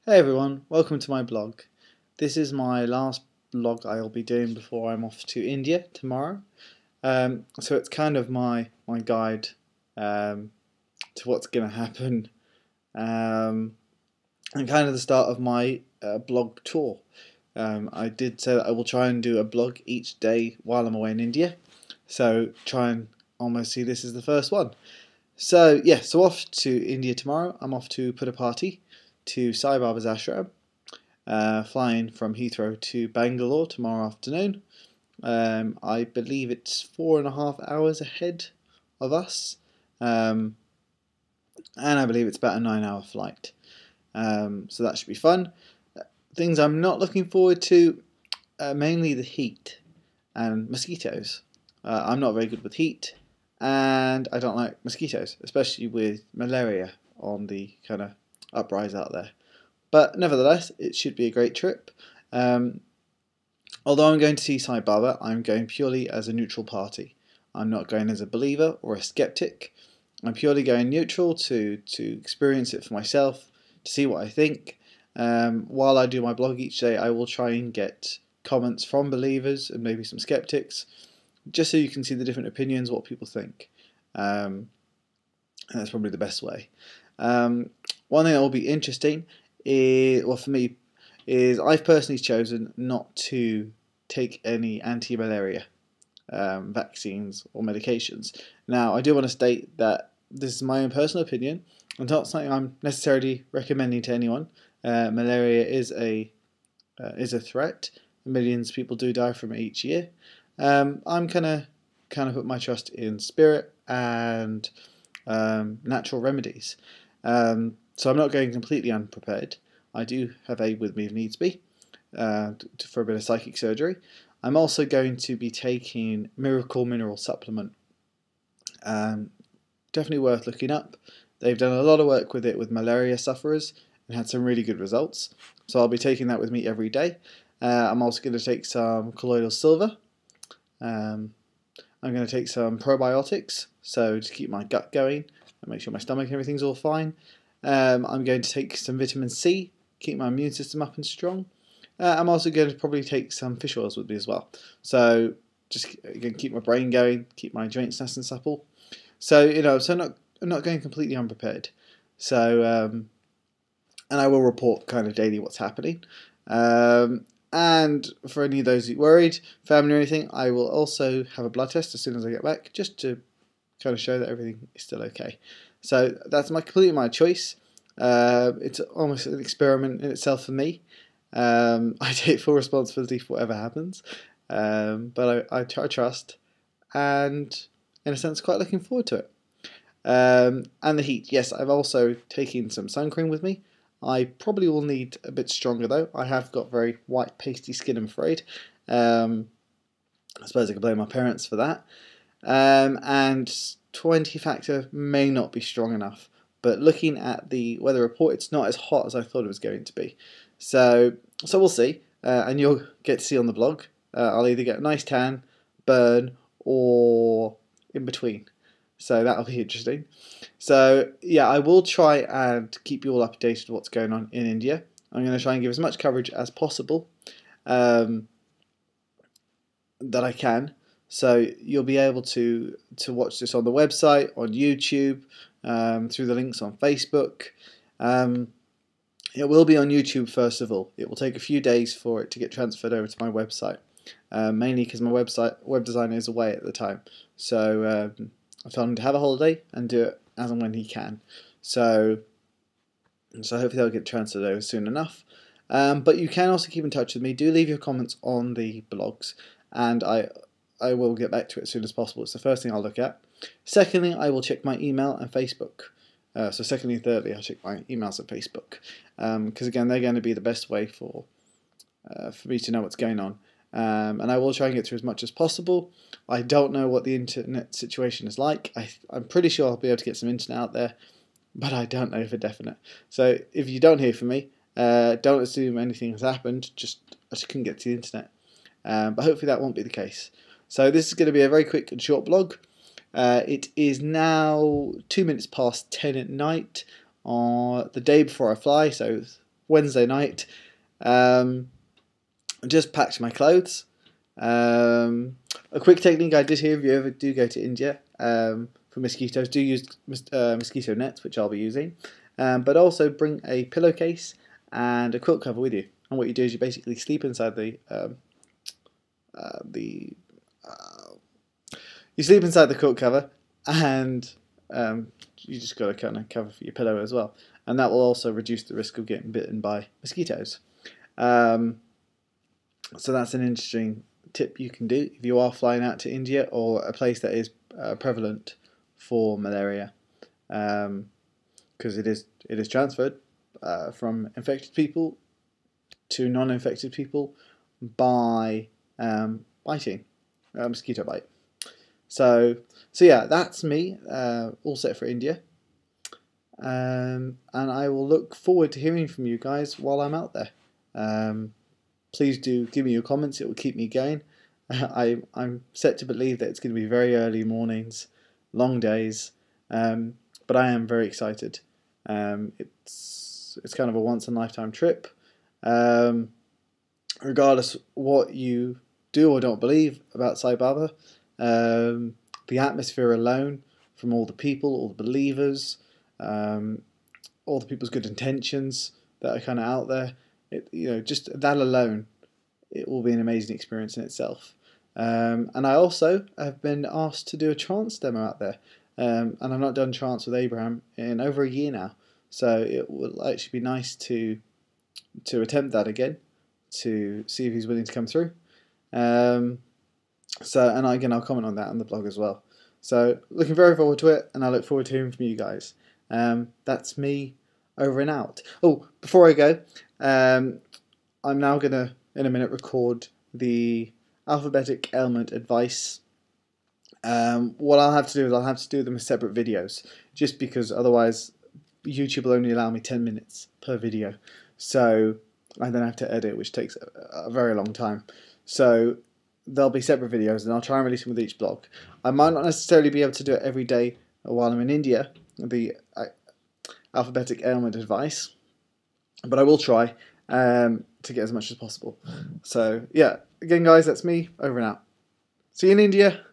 Hey everyone, welcome to my blog. This is my last blog I'll be doing before I'm off to India tomorrow. So it's kind of my guide to what's going to happen and kind of the start of my blog tour. I did say that I will try and do a blog each day while I'm away in India. So try and almost see this as the first one. So yeah, so off to India tomorrow. I'm off to put a party to Sai Baba's ashram, flying from Heathrow to Bangalore tomorrow afternoon. I believe it's 4.5 hours ahead of us, and I believe it's about a 9-hour flight. So that should be fun. Things I'm not looking forward to, mainly the heat and mosquitoes. I'm not very good with heat, and I don't like mosquitoes, especially with malaria on the kind of uprise out there. But nevertheless, it should be a great trip. Although I'm going to see Sai Baba, I'm going purely as a neutral party. I'm not going as a believer or a skeptic. I'm purely going neutral to experience it for myself, to see what I think. While I do my blog each day, I will try and get comments from believers and maybe some skeptics, just so you can see the different opinions, what people think. And that's probably the best way. One thing that will be interesting is, well, for me, is I've personally chosen not to take any anti-malaria vaccines or medications. Now, I do want to state that this is my own personal opinion and not something I'm necessarily recommending to anyone. Malaria is a threat. Millions of people do die from it each year. I'm gonna kind of put my trust in spirit and natural remedies. So I'm not going completely unprepared. I do have aid with me if needs be for a bit of psychic surgery. I'm also going to be taking Miracle Mineral Supplement. Definitely worth looking up. They've done a lot of work with it with malaria sufferers and had some really good results. So I'll be taking that with me every day. I'm also going to take some colloidal silver. I'm going to take some probiotics, so to keep my gut going and make sure my stomach and everything's all fine. I'm going to take some vitamin C, keep my immune system up and strong. I'm also going to probably take some fish oils with me as well. So just again, keep my brain going, keep my joints nice and supple. So I'm not going completely unprepared. So and I will report kind of daily what's happening. And for any of those who are worried, family or anything, I will also have a blood test as soon as I get back, just to kind of show that everything is still okay. So that's completely my choice. It's almost an experiment in itself for me. I take full responsibility for whatever happens, but I trust, and in a sense, quite looking forward to it. And the heat, yes, I've also taken some sun cream with me. I probably will need a bit stronger though. I have got very white pasty skin, I'm afraid. I suppose I could blame my parents for that. And 20 factor may not be strong enough, but looking at the weather report, it's not as hot as I thought it was going to be. So we'll see, and you'll get to see on the blog. I'll either get a nice tan, burn, or in between. So that'll be interesting. So yeah, I will try and keep you all updated with what's going on in India. I'm going to try and give as much coverage as possible that I can. So you'll be able to watch this on the website, on YouTube, through the links on Facebook. It will be on YouTube first of all. It will take a few days for it to get transferred over to my website, mainly because my web designer is away at the time. So I told him to have a holiday and do it as and when he can. So hopefully they'll get transferred over soon enough. But you can also keep in touch with me. Do leave your comments on the blogs, and I will get back to it as soon as possible. It's the first thing I'll look at. Secondly, I will check my email and Facebook. So secondly and thirdly, I'll check my emails and Facebook. Because again, they're going to be the best way for me to know what's going on. And I will try and get through as much as possible. I don't know what the internet situation is like. I'm pretty sure I'll be able to get some internet out there, but I don't know for definite. So if you don't hear from me, don't assume anything has happened. I just couldn't get to the internet. But hopefully that won't be the case. So this is going to be a very quick and short blog. It is now 2 minutes past 10 at night on the day before I fly, so Wednesday night. Just packed my clothes. A quick technique I did hear, if you ever do go to India for mosquitoes, do use mosquito nets, which I'll be using. But also bring a pillowcase and a quilt cover with you. And what you do is you basically sleep inside the you sleep inside the quilt cover, and you just got to kind of cover for your pillow as well, and that will also reduce the risk of getting bitten by mosquitoes. So that's an interesting tip you can do if you are flying out to India or a place that is prevalent for malaria, because it is transferred from infected people to non-infected people by biting, mosquito bite. So yeah, that's me, all set for India, and I will look forward to hearing from you guys while I'm out there. Please do give me your comments; it will keep me going. I'm set to believe that it's going to be very early mornings, long days, but I am very excited. It's kind of a once in a lifetime trip. Regardless what you do or don't believe about Sai Baba, the atmosphere alone, from all the people, all the believers, all the people's good intentions that are kind of out there, just that alone, it will be an amazing experience in itself. And I also have been asked to do a trance demo out there, and I've not done trance with Abraham in over a year now, so it will actually be nice to attempt that again, to see if he's willing to come through. And I'll comment on that on the blog as well. So looking very forward to it, and I look forward to hearing from you guys. That's me over and out. Oh, before I go, I'm now going to, in a minute, record the alphabetic ailment advice. What I'll have to do is I'll have to do them as separate videos, just because otherwise YouTube will only allow me 10 minutes per video. So I then have to edit, which takes a very long time. So there'll be separate videos, and I'll try and release them with each blog. I might not necessarily be able to do it every day while I'm in India, the alphabetic ailment advice, but I will try to get as much as possible. So yeah, again guys, that's me, over and out. See you in India.